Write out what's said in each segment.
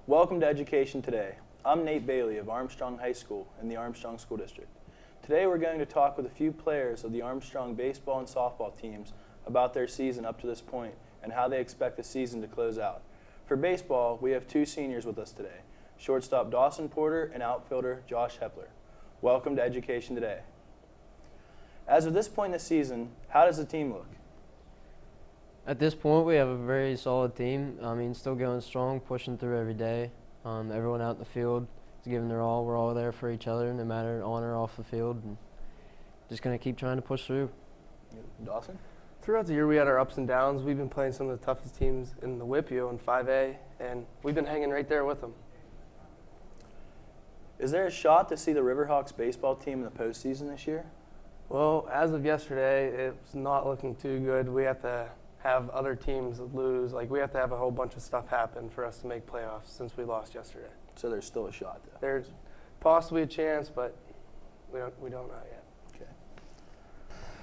Welcome to Education Today. I'm Nate Bailey of Armstrong High School in the Armstrong School District. Today we're going to talk with a few players of the Armstrong baseball and softball teams about their season up to this point and how they expect the season to close out. For baseball, we have two seniors with us today, shortstop Dawson Porter and outfielder Josh Hepler. Welcome to Education Today. As of this point in the season, how does the team look? At this point, we have a very solid team. Still going strong, pushing through every day. Everyone out in the field is giving their all. We're all there for each other, no matter on or off the field. And just going to keep trying to push through. Dawson? Throughout the year, we had our ups and downs. We've been playing some of the toughest teams in the WIUP-U in 5A, and we've been hanging right there with them. Is there a shot to see the Riverhawks baseball team in the postseason this year? Well, as of yesterday, it's not looking too good. We have to have other teams lose. We have to have a whole bunch of stuff happen for us to make playoffs since we lost yesterday. So there's still a shot, though? There's possibly a chance, but we don't know yet. Okay.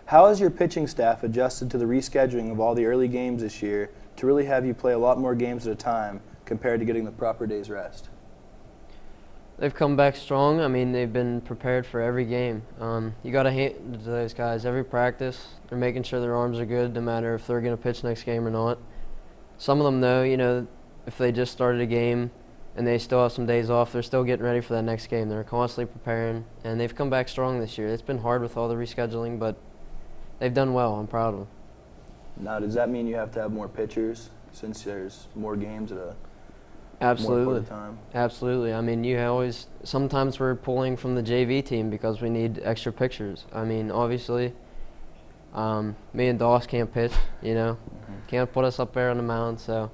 How has your pitching staff adjusted to the rescheduling of all the early games this year to really have you play a lot more games at a time compared to getting the proper day's rest? They've come back strong. They've been prepared for every game. You got to hand it to those guys. Every practice, they're making sure their arms are good, no matter if they're going to pitch next game or not. Some of them know, if they just started a game and they still have some days off, they're still getting ready for that next game. They're constantly preparing, and they've come back strong this year. It's been hard with all the rescheduling, but they've done well. I'm proud of them. Now, does that mean you have to have more pitchers since there's more games at a Absolutely. more time? Absolutely. Sometimes we're pulling from the JV team because we need extra pitchers. Obviously, me and Doss can't pitch, Can't put us up there on the mound, so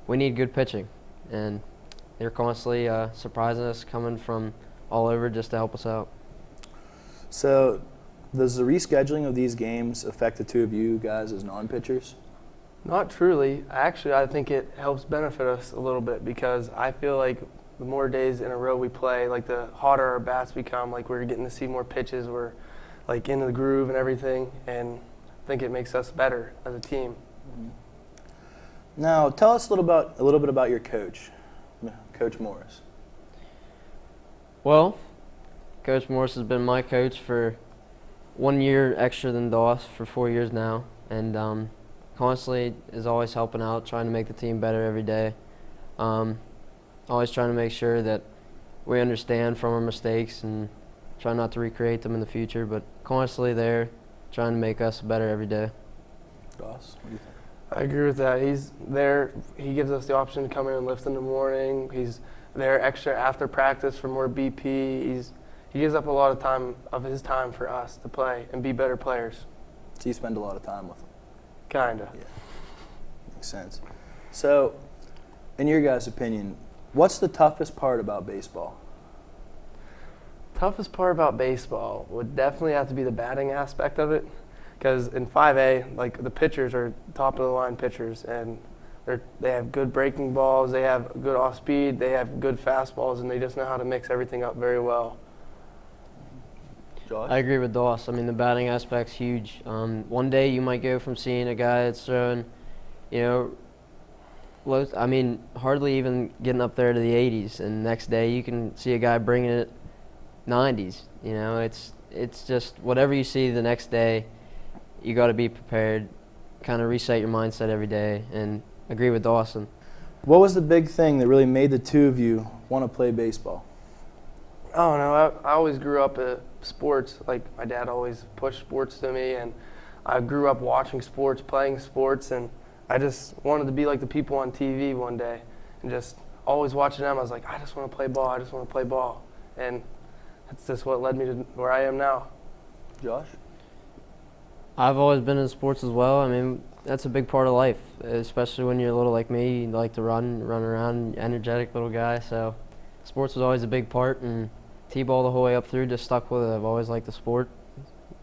we need good pitching. And they're constantly surprising us, coming from all over just to help us out. So does the rescheduling of these games affect the two of you guys as non-pitchers? Not truly. Actually, I think it helps benefit us a little bit because I feel like the more days in a row we play, the hotter our bats become, we're getting to see more pitches, we're into the groove and everything, and I think it makes us better as a team. Mm-hmm. Now, tell us a little bit about your coach, Coach Morris. Well, Coach Morris has been my coach for 1 year extra than Doss for 4 years now, and constantly is always helping out, trying to make the team better every day. Always trying to make sure that we understand from our mistakes and try not to recreate them in the future, but constantly there, trying to make us better every day. Doss, what do you think? I agree with that. He's there. He gives us the option to come in and lift in the morning. He's there extra after practice for more BP. He gives up a lot of his time for us to play and be better players. So you spend a lot of time with him? Kinda. Yeah, makes sense. So, in your guys' opinion, what's the toughest part about baseball? Toughest part about baseball would definitely have to be the batting aspect of it, because in 5A, the pitchers are top of the line pitchers, and they have good breaking balls, they have good off speed, they have good fastballs, and they just know how to mix everything up very well. I agree with Doss. The batting aspect's huge. One day you might go from seeing a guy that's throwing, hardly even getting up there to the 80s, and the next day you can see a guy bringing it 90s. It's just whatever you see the next day, you got to be prepared, kind of reset your mindset every day, and agree with Dawson. What was the big thing that really made the two of you want to play baseball? I don't know. I always grew up at sports. My dad always pushed sports to me, and I grew up watching sports, playing sports, and I just wanted to be like the people on TV one day, and just always watching them. I was like, I just want to play ball. I just want to play ball, and that's just what led me to where I am now. Josh? I've always been in sports as well. That's a big part of life, especially when you're little like me. You like to run around, energetic little guy. So sports was always a big part, and T-ball the whole way up through, just stuck with it. I've always liked the sport.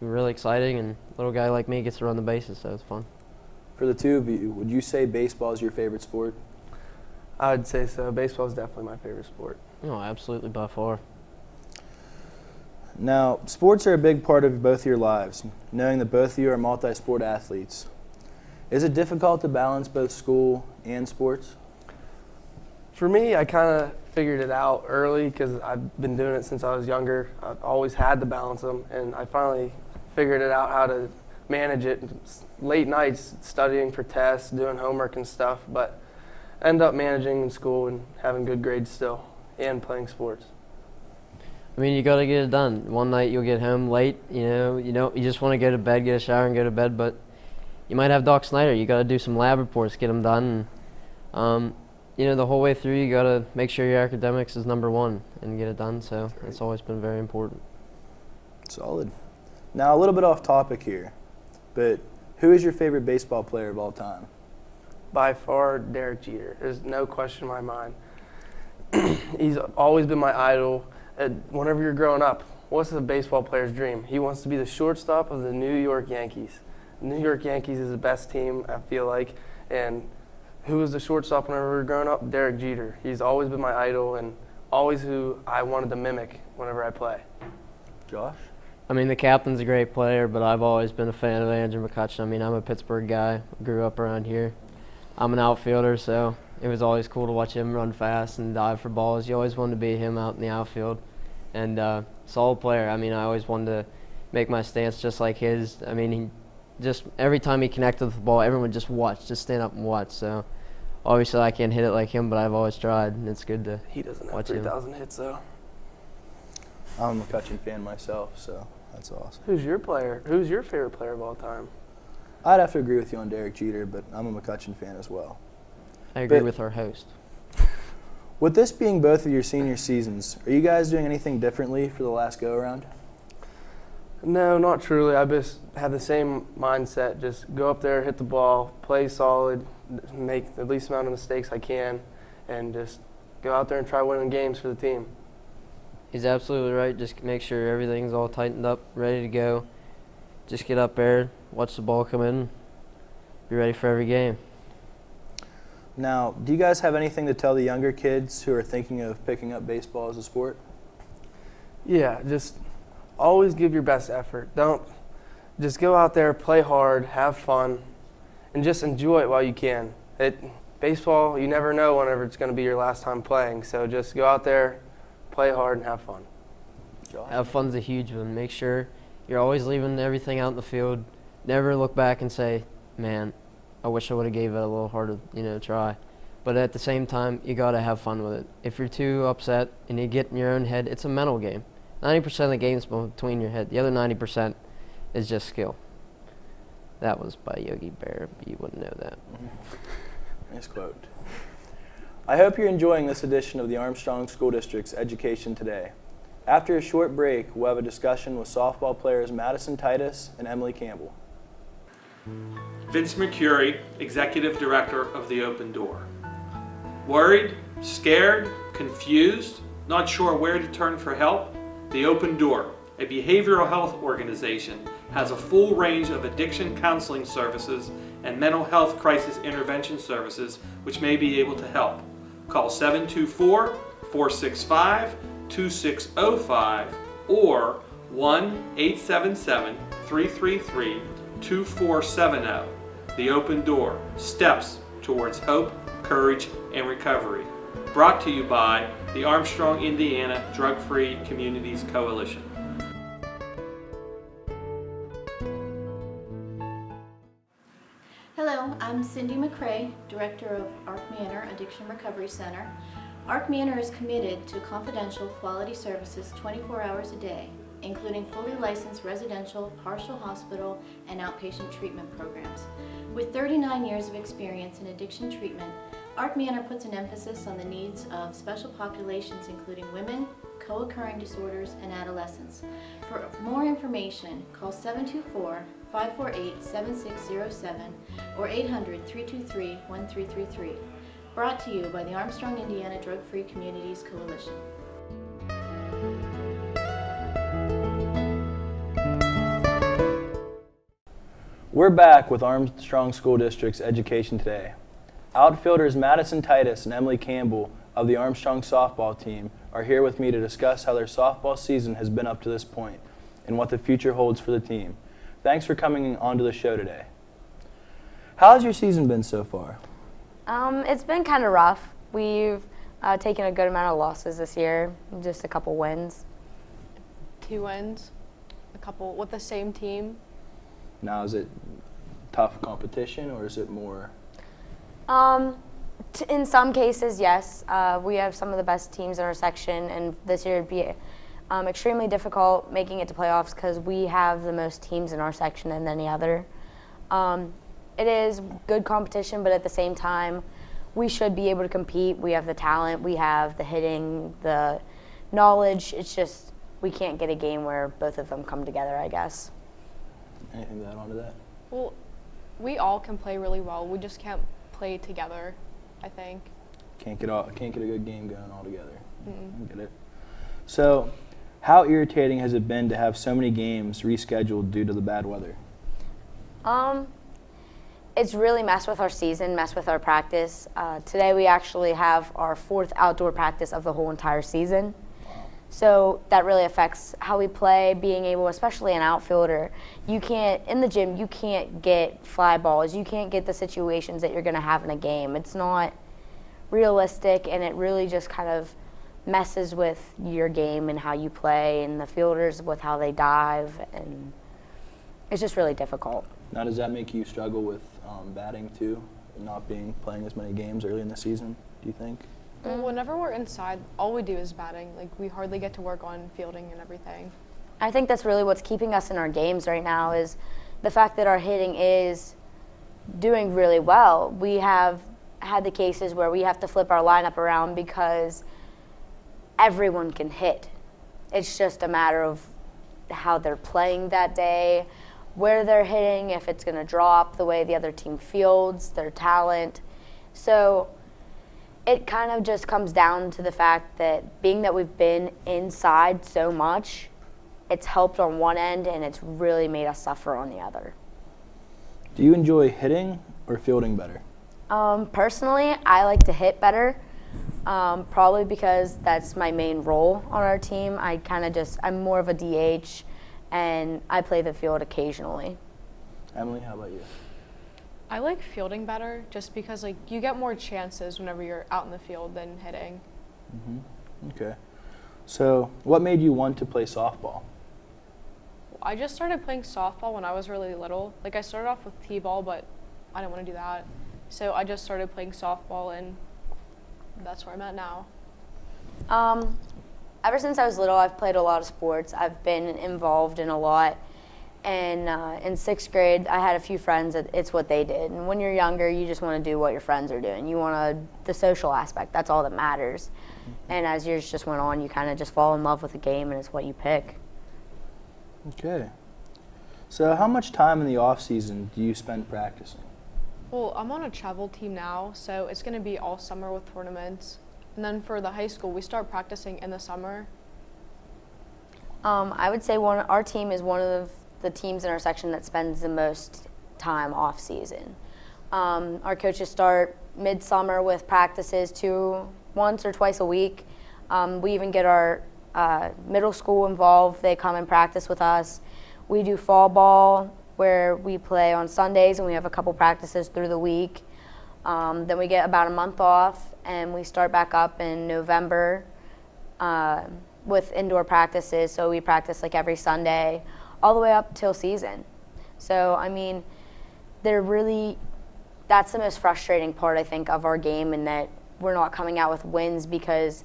Really exciting, and a little guy like me gets to run the bases, so it's fun. For the two of you, would you say baseball is your favorite sport? I would say so. Baseball is definitely my favorite sport. Oh, absolutely, by far. Now, sports are a big part of both your lives, knowing that both of you are multi-sport athletes. Is it difficult to balance both school and sports? For me, I kind of figured it out early because I've been doing it since I was younger. I've always had to balance them, and I finally figured it out how to manage it. Late nights studying for tests, doing homework and stuff, but end up managing in school and having good grades still and playing sports. I mean, you got to get it done. One night you'll get home late, you just want to go to bed, get a shower and go to bed, but you might have Doc Snyder. You got to do some lab reports, get them done. And, the whole way through you got to make sure your academics is number one and get it done, so it's always been very important. Solid. Now, a little bit off topic here, but who is your favorite baseball player of all time? By far, Derek Jeter. There's no question in my mind. He's always been my idol. Whenever you're growing up, what's a baseball player's dream? He wants to be the shortstop of the New York Yankees. The New York Yankees is the best team, I feel like. And who was the shortstop whenever we were growing up? Derek Jeter. He's always been my idol and always who I wanted to mimic whenever I play. Josh? I mean, the captain's a great player, but I've always been a fan of Andrew McCutcheon. I mean, I'm a Pittsburgh guy, grew up around here. I'm an outfielder, so it was always cool to watch him run fast and dive for balls. You always wanted to be him out in the outfield. And solid player. I mean, I always wanted to make my stance just like his. I mean, he just every time he connected with the ball, everyone would just stand up and watch. So obviously I can't hit it like him, but I've always tried, and it's good to He doesn't have watch 3,000 hits, though. I'm a McCutcheon fan myself, so that's awesome. Who's your player? Who's your favorite player of all time? I'd have to agree with you on Derek Jeter, but I'm a McCutcheon fan as well. I agree with our host. With this being both of your senior seasons, are you guys doing anything differently for the last go-around? No, not truly. I just have the same mindset. Just go up there, hit the ball, play solid, make the least amount of mistakes I can, and just go out there and try winning games for the team. He's absolutely right. Just make sure everything's all tightened up, ready to go. Just get up there, watch the ball come in, be ready for every game. Now, do you guys have anything to tell the younger kids who are thinking of picking up baseball as a sport? Yeah, just always give your best effort. Just go out there, play hard, have fun, and just enjoy it while you can. Baseball, you never know whenever it's going to be your last time playing, so just go out there, play hard, and have fun. Have fun's a huge one. Make sure you're always leaving everything out in the field. Never look back and say, man, I wish I would have gave it a little harder, try. But at the same time, you got to have fun with it. If you're too upset and you get in your own head, it's a mental game. 90% of the game is between your head. The other 90% is just skill. That was by Yogi Berra, but you wouldn't know that. Nice quote. I hope you're enjoying this edition of the Armstrong School District's Education Today. After a short break, we'll have a discussion with softball players Madison Titus and Emily Campbell. Vince Mercuri, Executive Director of the Open Door. Worried, scared, confused, not sure where to turn for help? The Open Door, a behavioral health organization, has a full range of addiction counseling services and mental health crisis intervention services which may be able to help. Call 724-465-2605 or 1-877-333-2470. The Open Door, steps towards hope, courage, and recovery. Brought to you by the Armstrong, Indiana Drug-Free Communities Coalition. Hello, I'm Cindy McCrea, Director of Manor Addiction Recovery Center. Manor is committed to confidential quality services 24 hours a day, including fully licensed residential, partial hospital, and outpatient treatment programs. With 39 years of experience in addiction treatment, Manor puts an emphasis on the needs of special populations including women, co-occurring disorders, and adolescents. For more information, call 724-548-7607 or 800-323-1333. Brought to you by the Armstrong, Indiana Drug-Free Communities Coalition. We're back with Armstrong School District's Education Today. Outfielders Madison Titus and Emily Campbell of the Armstrong softball team are here with me to discuss how their softball season has been up to this point and what the future holds for the team. Thanks for coming onto the show today. How has your season been so far? It's been kind of rough. We've taken a good amount of losses this year, just a couple wins. 2 wins, a couple with the same team. Now, is it tough competition or is it more? In some cases, yes. We have some of the best teams in our section, and this year it'd be extremely difficult making it to playoffs because we have the most teams in our section than any other. It is good competition, but at the same time, we should be able to compete. We have the talent, we have the hitting, the knowledge. It's just we can't get a game where both of them come together, I guess. Anything to add on to that? Well, we all can play really well. We just can't play together, I think. Can't get a good game going all together. Mm-mm. I get it. So, how irritating has it been to have so many games rescheduled due to the bad weather? It's really messed with our season, messed with our practice. Today we actually have our 4th outdoor practice of the whole entire season. So that really affects how we play, being able, especially an outfielder, in the gym, you can't get fly balls. You can't get the situations that you're going to have in a game. It's not realistic, and it really just kind of messes with your game and how you play, and the fielders with how they dive, and it's just really difficult. Now, does that make you struggle with batting too, not playing as many games early in the season, do you think? Well, whenever we're inside, all we do is batting. Like, we hardly get to work on fielding and everything. I think that's really what's keeping us in our games right now is the fact that our hitting is doing really well. We have had the cases where we have to flip our lineup around because everyone can hit. It's just a matter of how they're playing that day, where they're hitting, if it's going to drop, the way the other team fields, their talent. So it kind of just comes down to the fact that being that we've been inside so much, it's helped on one end and it's really made us suffer on the other. Do you enjoy hitting or fielding better? Personally, I like to hit better, probably because that's my main role on our team. I'm more of a DH, and I play the field occasionally. Emily, how about you? I like fielding better just because, like, you get more chances whenever you're out in the field than hitting. Mm-hmm. Okay. So, what made you want to play softball? I just started playing softball when I was really little. Like, I started off with t-ball, but I didn't want to do that. So I just started playing softball, and that's where I'm at now. Ever since I was little, I've played a lot of sports. I've been involved in a lot. And in 6th grade, I had a few friends that it's what they did. And when you're younger, you just want to do what your friends are doing. You want the social aspect. That's all that matters. And as years just went on, you kind of just fall in love with the game, and it's what you pick. Okay. So how much time in the off season do you spend practicing? Well, I'm on a travel team now, so it's going to be all summer with tournaments. And then for the high school, we start practicing in the summer. I would say our team is one of the teams in our section that spends the most time off season. Our coaches start midsummer with practices once or twice a week. We even get our middle school involved. They come and practice with us. We do fall ball where we play on Sundays, and we have a couple practices through the week. Then we get about a month off, and we start back up in November with indoor practices. So we practice like every Sunday all the way up till season. So, I mean, that's the most frustrating part, I think, of our game, in that we're not coming out with wins because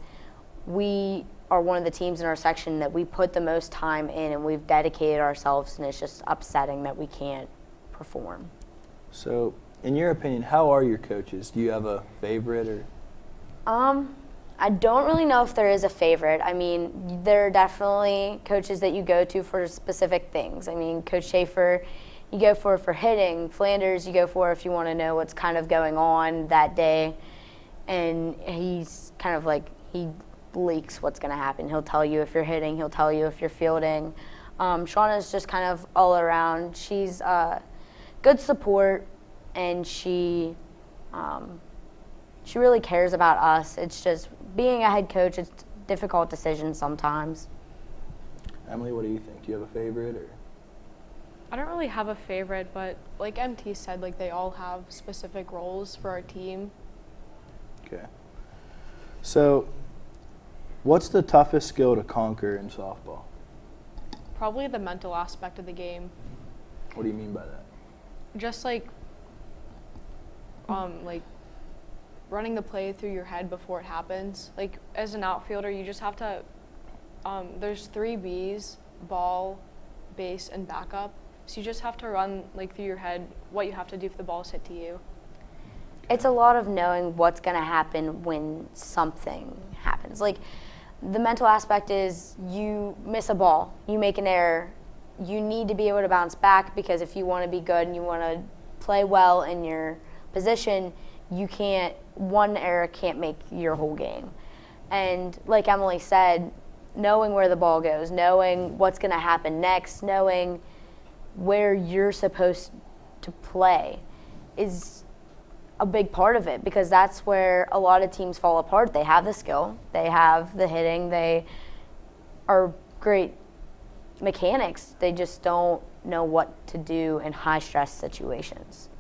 we are one of the teams in our section that we put the most time in, and we've dedicated ourselves, and it's just upsetting that we can't perform. So, in your opinion, how are your coaches? Do you have a favorite or? I don't really know if there is a favorite. I mean, there are definitely coaches that you go to for specific things. I mean, Coach Schaefer, you go for hitting. Flanders, you go for if you want to know what's kind of going on that day. And he's kind of like, he leaks what's going to happen. He'll tell you if you're hitting. He'll tell you if you're fielding. Shauna's just kind of all around. She's good support, and she really cares about us. It's just being a head coach, it's a difficult decision sometimes. Emily, what do you think? Do you have a favorite or? I don't really have a favorite, but like MT said, like they all have specific roles for our team. Okay. So, what's the toughest skill to conquer in softball? Probably the mental aspect of the game. What do you mean by that? Just like running the play through your head before it happens. Like as an outfielder, you just have to. There's 3 Bs: ball, base, and backup. So you just have to run like through your head what you have to do if the ball is hit to you. It's a lot of knowing what's going to happen when something happens. Like the mental aspect is you miss a ball, you make an error, you need to be able to bounce back, because if you want to be good and you want to play well in your position, one error can't make your whole game. And like Emily said, knowing where the ball goes, knowing what's going to happen next, knowing where you're supposed to play is a big part of it, because that's where a lot of teams fall apart. They have the skill, they have the hitting, they are great mechanics, they just don't know what to do in high stress situations.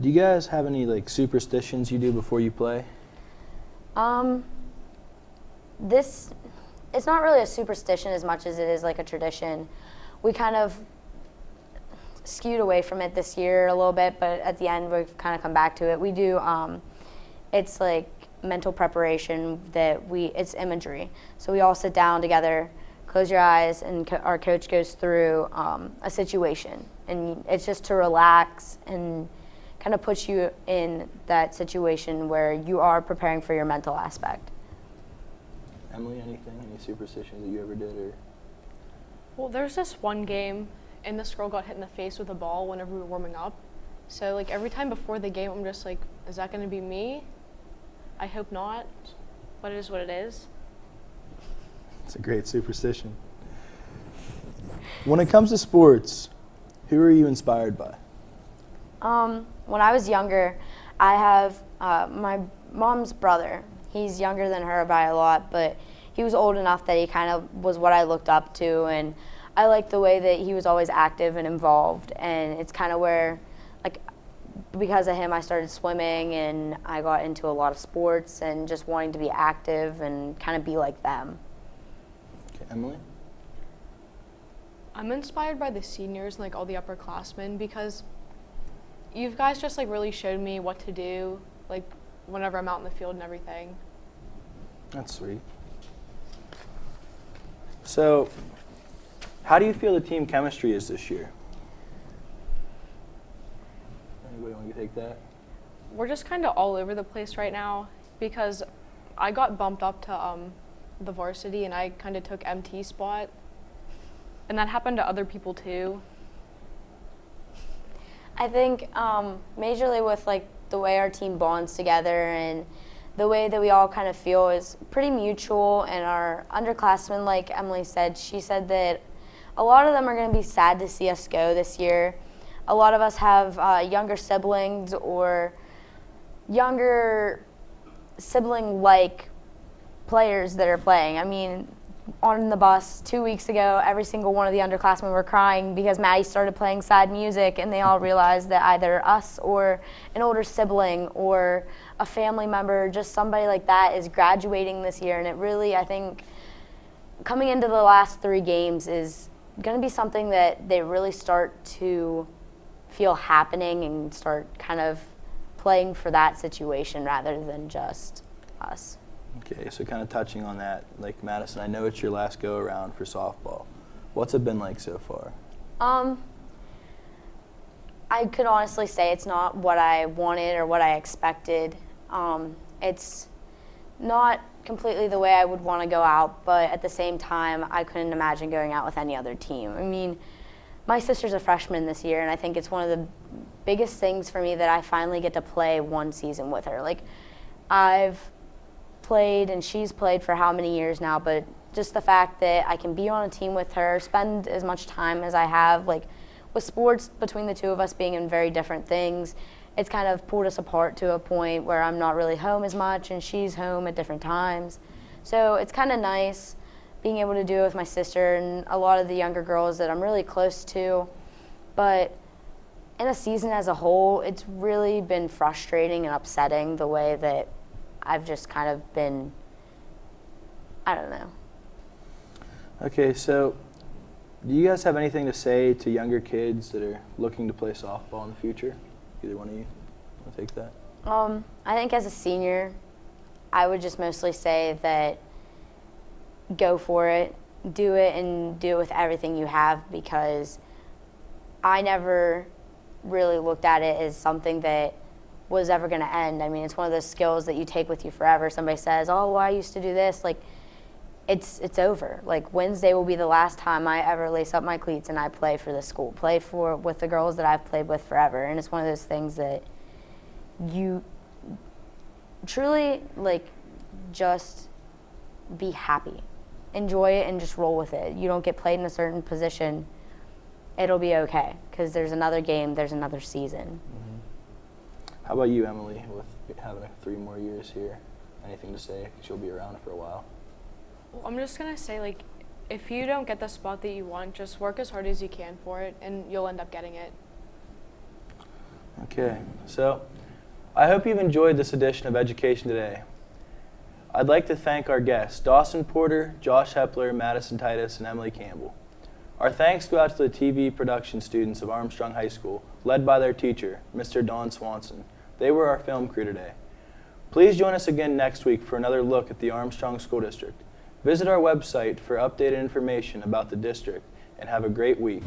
Do you guys have any like superstitions you do before you play? It's not really a superstition as much as it is like a tradition. We kind of skewed away from it this year a little bit, but at the end we've kind of come back to it. We do, it's like mental preparation it's imagery. So we all sit down together, close your eyes, and our coach goes through a situation. And it's just to relax and kind of put you in that situation where you are preparing for your mental aspect. Emily, any superstitions that you ever did? Or? Well, there's this one game, and this girl got hit in the face with a ball whenever we were warming up. So like every time before the game, I'm just like, is that going to be me? I hope not, but it is what it is. It's a great superstition. When it comes to sports, who are you inspired by? When I was younger, I have my mom's brother. He's younger than her by a lot, but he was old enough that he kind of was what I looked up to, and I liked the way that he was always active and involved, and it's kind of where, like, because of him, I started swimming, and I got into a lot of sports and just wanting to be active and kind of be like them. Okay, Emily? I'm inspired by the seniors and like all the upperclassmen, because you guys just like really showed me what to do, like whenever I'm out in the field and everything. That's sweet. So, how do you feel the team chemistry is this year? Anybody want to take that? We're just kind of all over the place right now, because I got bumped up to the varsity and I kind of took MT spot, and that happened to other people too. I think majorly with like the way our team bonds together and the way that we all kind of feel is pretty mutual. And our underclassmen, like Emily said, she said that a lot of them are going to be sad to see us go this year. A lot of us have younger siblings or younger sibling-like players that are playing. I mean, on the bus 2 weeks ago, every single one of the underclassmen were crying because Maddie started playing sad music, and they all realized that either us or an older sibling or a family member, just somebody like that, is graduating this year. And it really, I think, coming into the last 3 games is going to be something that they really start to feel happening and start kind of playing for that situation rather than just us. Okay, so kind of touching on that, like Madison, I know it's your last go around for softball. What's it been like so far? I could honestly say it's not what I wanted or what I expected. It's not completely the way I would want to go out, but at the same time, I couldn't imagine going out with any other team. I mean, my sister's a freshman this year, and I think it's one of the biggest things for me that I finally get to play one season with her. Like, I've played and she's played for how many years now, but just the fact that I can be on a team with her, spend as much time as I have, like with sports between the two of us being in very different things, it's kind of pulled us apart to a point where I'm not really home as much and she's home at different times. So it's kind of nice being able to do it with my sister and a lot of the younger girls that I'm really close to. But in a season as a whole, it's really been frustrating and upsetting the way that I've just kind of been, I don't know. Okay, so do you guys have anything to say to younger kids that are looking to play softball in the future? Either one of you want to take that? I think as a senior, I would just mostly say that go for it, do it, and do it with everything you have, because I never really looked at it as something that was ever going to end. I mean, it's one of those skills that you take with you forever. Somebody says, oh, well, I used to do this. Like, it's over. Like, Wednesday will be the last time I ever lace up my cleats and I play for the school, with the girls that I've played with forever. And it's one of those things that you truly, like, just be happy. Enjoy it and just roll with it. You don't get played in a certain position, it'll be okay, because there's another game, there's another season. Mm-hmm. How about you, Emily, with having 3 more years here? Anything to say? Because you'll be around for a while. Well, I'm just going to say, like, if you don't get the spot that you want, just work as hard as you can for it, and you'll end up getting it. Okay, so I hope you've enjoyed this edition of Education Today. I'd like to thank our guests, Dawson Porter, Josh Hepler, Madison Titus, and Emily Campbell. Our thanks go out to the TV production students of Armstrong High School, led by their teacher, Mr. Don Swanson. They were our film crew today. Please join us again next week for another look at the Armstrong School District. Visit our website for updated information about the district, and have a great week.